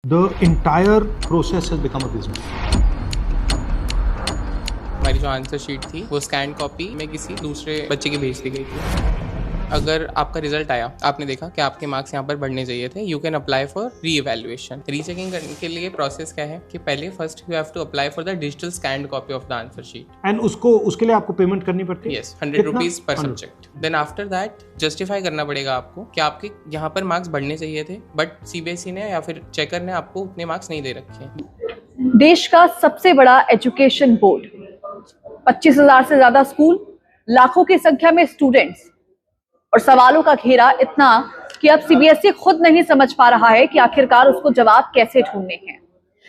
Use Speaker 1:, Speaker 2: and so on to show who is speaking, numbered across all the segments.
Speaker 1: The entire process has become a business.
Speaker 2: हमारी जो answer sheet थी वो स्कैन कॉपी में किसी दूसरे बच्चे की भेज दी गई थी। अगर आपका रिजल्ट आया, आपने देखा कि आपके मार्क्स यहाँ पर बढ़ने चाहिए थे, you can apply for reevaluation. Rechecking करने के लिए प्रोसेस क्या है कि पहले first you have to apply for the digital scanned copy of the answer sheet
Speaker 1: and उसके लिए आपको पेमेंट करनी पड़ती है?
Speaker 2: Yes, 100 rupees per subject. Then after that justify करना पड़ेगा आपको कि आपके यहाँ पर मार्क्स बढ़ने चाहिए थे, बट सीबीएसई ने या फिर चेकर ने आपको उतने मार्क्स नहीं दे रखे हैं।
Speaker 3: देश का सबसे बड़ा एजुकेशन बोर्ड, 25,000 से ज्यादा स्कूल, लाखों की संख्या में स्टूडेंट्स और सवालों का घेरा इतना कि अब सीबीएसई खुद नहीं समझ पा रहा है कि आखिरकार उसको जवाब कैसे ढूंढने हैं।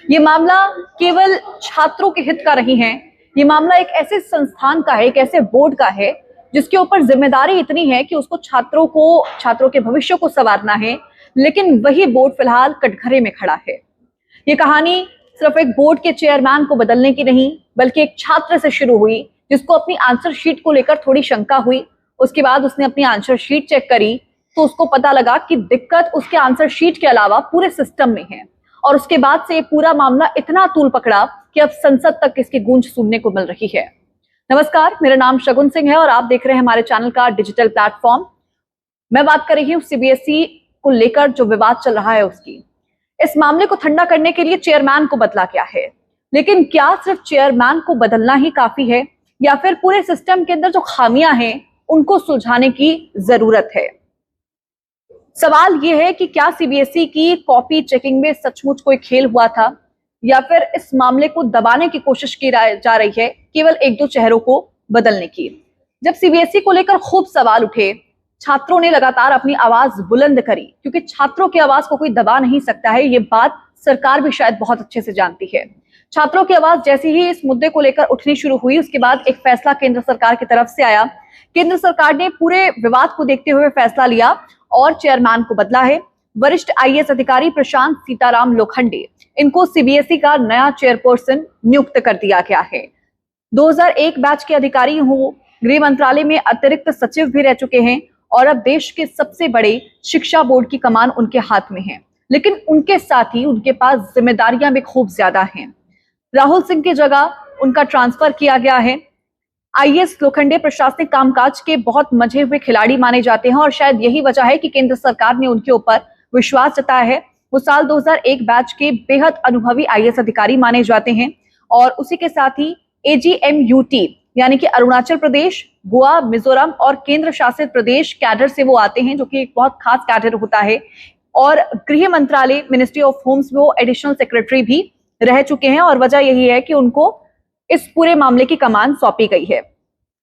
Speaker 3: ये मामला केवल छात्रों के हित का नहीं है, ये मामला एक ऐसे संस्थान का है, एक ऐसे बोर्ड का है जिसके ऊपर जिम्मेदारी इतनी है कि उसको छात्रों के भविष्य को संवारना है, लेकिन वही बोर्ड फिलहाल कटघरे में खड़ा है। ये कहानी सिर्फ एक बोर्ड के चेयरमैन को बदलने की नहीं, बल्कि एक छात्र से शुरू हुई जिसको अपनी आंसर शीट को लेकर थोड़ी शंका हुई। उसके बाद उसने अपनी आंसर शीट चेक करी तो उसको पता लगा कि दिक्कत उसके आंसर शीट के अलावा पूरे सिस्टम में है, और उसके बाद से ये पूरा मामला इतना तूल पकड़ा कि अब संसद तक इसकी गूंज सुनने को मिल रही है। नमस्कार, मेरा नाम शगुन सिंह है और आप देख रहे हैं हमारे चैनल का डिजिटल प्लेटफॉर्म। मैं बात कर रही हूँ सीबीएसई को लेकर जो विवाद चल रहा है उसकी। इस मामले को ठंडा करने के लिए चेयरमैन को बदला गया है, लेकिन क्या सिर्फ चेयरमैन को बदलना ही काफी है या फिर पूरे सिस्टम के अंदर जो खामियां हैं उनको सुलझाने की जरूरत है? सवाल यह है कि क्या सीबीएसई की कॉपी चेकिंग में सचमुच कोई खेल हुआ था या फिर इस मामले को दबाने की कोशिश की जा रही है केवल एक दो चेहरों को बदलने की। जब सीबीएसई को लेकर खूब सवाल उठे, छात्रों ने लगातार अपनी आवाज बुलंद करी, क्योंकि छात्रों की आवाज को कोई दबा नहीं सकता है, ये बात सरकार भी शायद बहुत अच्छे से जानती है। छात्रों की आवाज जैसे ही इस मुद्दे को लेकर उठनी शुरू हुई, उसके बाद एक फैसला केंद्र सरकार की तरफ से आया। केंद्र सरकार ने पूरे विवाद को देखते हुए फैसला लिया और चेयरमैन को बदला है। वरिष्ठ आईएएस अधिकारी प्रशांत सीताराम लोखंडे, इनको सीबीएसई का नया चेयरपर्सन नियुक्त कर दिया गया है। 2001 बैच के अधिकारी हो, गृह मंत्रालय में अतिरिक्त सचिव भी रह चुके हैं और अब देश के सबसे बड़े शिक्षा बोर्ड की कमान उनके हाथ में है। लेकिन उनके साथ ही उनके पास जिम्मेदारियां भी खूब ज्यादा हैं। राहुल सिंह की जगह उनका ट्रांसफर किया गया है। आईएएस लोखंडे प्रशासनिक कामकाज के बहुत मंझे हुए खिलाड़ी माने जाते हैं और शायद यही वजह है कि केंद्र सरकार ने उनके ऊपर विश्वास जताया है। वो साल 2001 बैच के बेहद अनुभवी आईएएस अधिकारी माने जाते हैं और उसी के साथ ही एजीएमयूटी यानी कि अरुणाचल प्रदेश, गोवा, मिजोरम और केंद्र शासित प्रदेश कैडर से वो आते हैं, जो कि एक बहुत खास कैडर होता है। और गृह मंत्रालय, मिनिस्ट्री ऑफ होम्स में वो एडिशनल सेक्रेटरी भी रह चुके हैं और वजह यही है कि उनको इस पूरे मामले की कमान सौंपी गई है।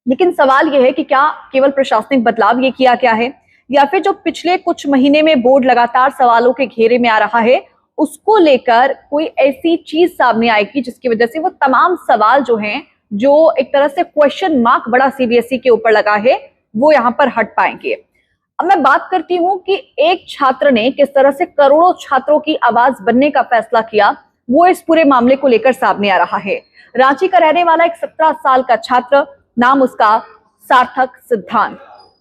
Speaker 3: लेकिन सवाल यह है कि क्या केवल प्रशासनिक बदलाव ये किया गया है या फिर जो पिछले कुछ महीने में बोर्ड लगातार सवालों के घेरे में आ रहा है उसको लेकर कोई ऐसी चीज सामने आएगी जिसकी वजह से वो तमाम सवाल जो हैं, जो एक तरह से क्वेश्चन मार्क बड़ा सीबीएसई के ऊपर लगा है, वो यहाँ पर हट पाएंगे। अब मैं बात करती हूँ कि एक छात्र ने किस तरह से करोड़ों छात्रों की आवाज बनने का फैसला किया, वो इस पूरे मामले को लेकर सामने आ रहा है। रांची का रहने वाला एक 17 साल का छात्र, नाम उसका सार्थक सिद्धांत,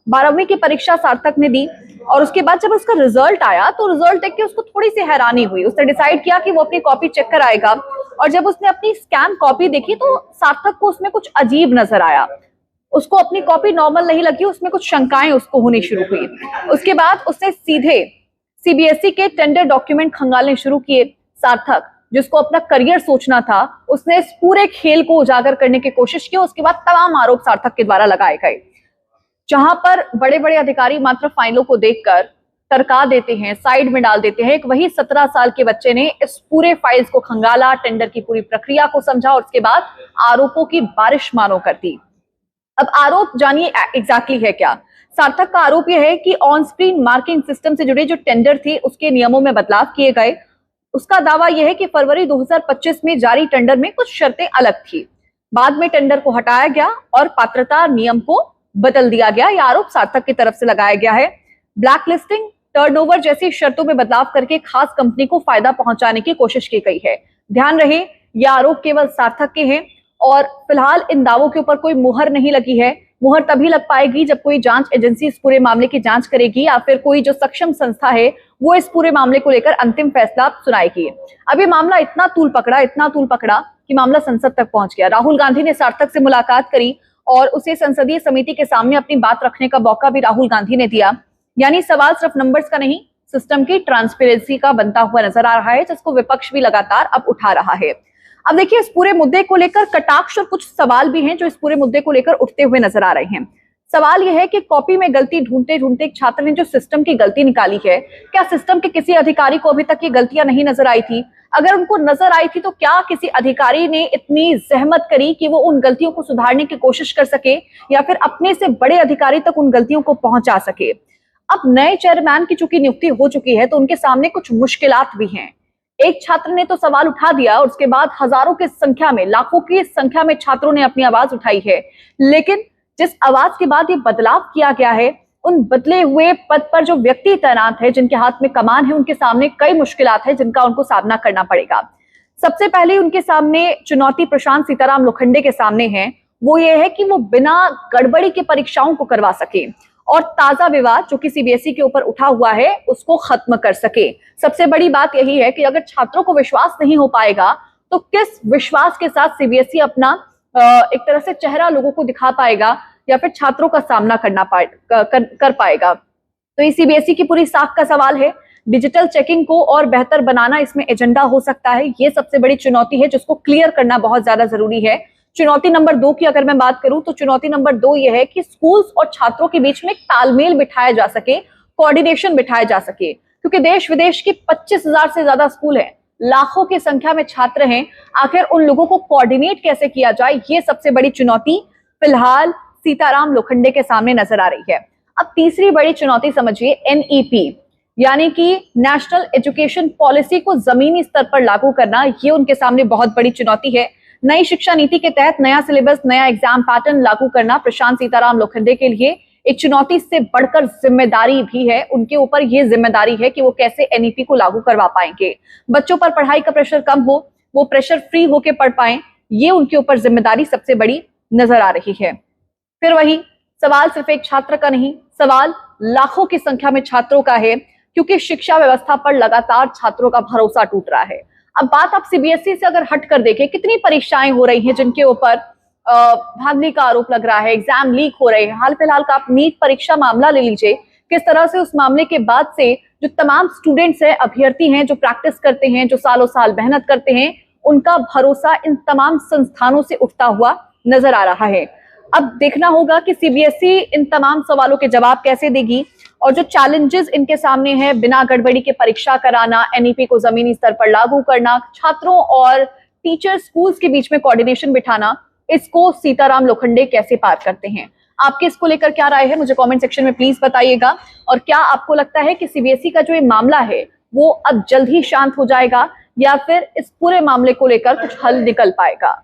Speaker 3: 12वीं की परीक्षा सार्थक ने दी और उसके बाद जब उसका रिजल्ट आया तो रिजल्ट देख के उसको थोड़ी सी हैरानी हुई। उसने डिसाइड किया कि वो अपनी कॉपी चेक कराएगा और जब उसने अपनी स्कैन कॉपी देखी तो सार्थक को उसमें कुछ अजीब नजर आया। उसको अपनी कॉपी नॉर्मल नहीं लगी, उसमें कुछ शंकाएं उसको होनी शुरू हुई। उसके बाद उसने सीधे सीबीएसई के टेंडर डॉक्यूमेंट खंगालने शुरू किए। सार्थक, जिसको अपना करियर सोचना था, उसने इस पूरे खेल को उजागर करने की कोशिश की। उसके बाद तमाम आरोप सार्थक के द्वारा लगाए गए। जहां पर बड़े बड़े अधिकारी मात्र फाइलों को देखकर टरका देते हैं, साइड में डाल देते हैं, एक वही 17 साल के बच्चे ने इस पूरे फाइल्स को खंगाला, टेंडर की पूरी प्रक्रिया को समझा और उसके बाद आरोपों की बारिश मानो कर दी। अब आरोप जानिए एग्जैक्टली है क्या। सार्थक का आरोप यह है कि ऑन स्क्रीन मार्किंग सिस्टम से जुड़े जो टेंडर थे उसके नियमों में बदलाव किए गए। उसका दावा यह है कि फरवरी 2025 में जारी टेंडर में कुछ शर्तें अलग थी, बाद में टेंडर को हटाया गया और पात्रता नियम को बदल दिया गया। यह आरोप सार्थक की तरफ से लगाया गया है। ब्लैक लिस्टिंग, टर्नओवर जैसी शर्तों में बदलाव करके खास कंपनी को फायदा पहुंचाने की कोशिश की गई है। ध्यान रहे, यह आरोप केवल सार्थक के हैं और फिलहाल इन दावों के ऊपर कोई मुहर नहीं लगी है। मुहर तभी लग पाएगी जब कोई जांच एजेंसी इस पूरे मामले की जांच करेगी या फिर कोई जो सक्षम संस्था है वो इस पूरे मामले को लेकर अंतिम फैसला सुनाएगी। अभी मामला इतना तूल पकड़ा कि मामला संसद तक पहुंच गया। राहुल गांधी ने सार्थक से मुलाकात करी और उसे संसदीय समिति के सामने अपनी बात रखने का मौका भी राहुल गांधी ने दिया। यानी सवाल सिर्फ नंबर्स का नहीं, सिस्टम की ट्रांसपेरेंसी का बनता हुआ नजर आ रहा है, जिसको विपक्ष भी लगातार अब उठा रहा है। अब देखिए, इस पूरे मुद्दे को लेकर कटाक्ष और कुछ सवाल भी हैं जो इस पूरे मुद्दे को लेकर उठते हुए नजर आ रहे हैं। सवाल यह है कि कॉपी में गलती ढूंढते ढूंढते एक छात्र ने जो सिस्टम की गलती निकाली है, क्या सिस्टम के किसी अधिकारी को अभी तक ये गलतियां नहीं नजर आई थी? अगर उनको नजर आई थी तो क्या किसी अधिकारी ने इतनी जहमत करी कि वो उन गलतियों को सुधारने की कोशिश कर सके या फिर अपने से बड़े अधिकारी तक उन गलतियों को पहुंचा सके? अब नए चेयरमैन की चूंकि नियुक्ति हो चुकी है तो उनके सामने कुछ मुश्किलात भी हैं। एक छात्र ने तो सवाल उठा दिया और उसके बाद हजारों की संख्या में, लाखों की संख्या में छात्रों ने अपनी आवाज उठाई है। लेकिन जिस आवाज के बाद ये बदलाव किया गया है, उन बदले हुए पद पर जो व्यक्ति तैनात है, जिनके हाथ में कमान है, उनके सामने कई मुश्किलात है जिनका उनको सामना करना पड़ेगा। सबसे पहले उनके सामने चुनौती प्रशांत सीताराम लोखंडे के सामने है, वो ये है कि वो बिना गड़बड़ी के परीक्षाओं को करवा सके और ताजा विवाद जो कि सीबीएसई के ऊपर उठा हुआ है उसको खत्म कर सके। सबसे बड़ी बात यही है कि अगर छात्रों को विश्वास नहीं हो पाएगा तो किस विश्वास के साथ सीबीएसई अपना एक तरह से चेहरा लोगों को दिखा पाएगा या फिर छात्रों का सामना कर पाएगा। तो ये सीबीएसई की पूरी साख का सवाल है। डिजिटल चेकिंग को और बेहतर बनाना इसमें एजेंडा हो सकता है। ये सबसे बड़ी चुनौती है जिसको क्लियर करना बहुत ज्यादा जरूरी है। चुनौती नंबर 2 की अगर मैं बात करूं तो चुनौती नंबर 2 ये है कि स्कूल्स और छात्रों के बीच में एक तालमेल बिठाया जा सके, कोऑर्डिनेशन बिठाया जा सके, क्योंकि देश विदेश के 25,000 से ज्यादा स्कूल हैं, लाखों की संख्या में छात्र हैं। आखिर उन लोगों को कोऑर्डिनेट कैसे किया जाए, ये सबसे बड़ी चुनौती फिलहाल सीताराम लोखंडे के सामने नजर आ रही है। अब तीसरी बड़ी चुनौती समझिए एनईपी, यानी कि नेशनल एजुकेशन पॉलिसी को जमीनी स्तर पर लागू करना। ये उनके सामने बहुत बड़ी चुनौती है। नई शिक्षा नीति के तहत नया सिलेबस, नया एग्जाम पैटर्न लागू करना प्रशांत सीताराम लोखंडे के लिए एक चुनौती से बढ़कर जिम्मेदारी भी है। उनके ऊपर यह जिम्मेदारी है कि वो कैसे एनईपी को लागू करवा पाएंगे। बच्चों पर पढ़ाई का प्रेशर कम हो, वो प्रेशर फ्री होके पढ़ पाए, ये उनके ऊपर जिम्मेदारी सबसे बड़ी नजर आ रही है। फिर वही सवाल सिर्फ एक छात्र का नहीं, सवाल लाखों की संख्या में छात्रों का है, क्योंकि शिक्षा व्यवस्था पर लगातार छात्रों का भरोसा टूट रहा है। अब बात आप सीबीएसई से अगर हट कर देखें, कितनी परीक्षाएं हो रही हैं जिनके ऊपर धांधली का आरोप लग रहा है, एग्जाम लीक हो रहे हैं। हाल फिलहाल का आप नीट परीक्षा मामला ले लीजिए, किस तरह से उस मामले के बाद से जो तमाम स्टूडेंट्स हैं, अभ्यर्थी हैं, जो प्रैक्टिस करते हैं, जो सालों साल मेहनत करते हैं, उनका भरोसा इन तमाम संस्थानों से उठता हुआ नजर आ रहा है। अब देखना होगा कि सीबीएसई इन तमाम सवालों के जवाब कैसे देगी और जो चैलेंजेस इनके सामने हैं, बिना गड़बड़ी के परीक्षा कराना, एनईपी को जमीनी स्तर पर लागू करना, छात्रों और टीचर स्कूल्स के बीच में कोऑर्डिनेशन बिठाना, इसको सीताराम लोखंडे कैसे पार करते हैं। आपके इसको लेकर क्या राय है, मुझे कमेंट सेक्शन में प्लीज बताइएगा। और क्या आपको लगता है कि सीबीएसई का जो ये मामला है वो अब जल्द ही शांत हो जाएगा या फिर इस पूरे मामले को लेकर कुछ हल निकल पाएगा?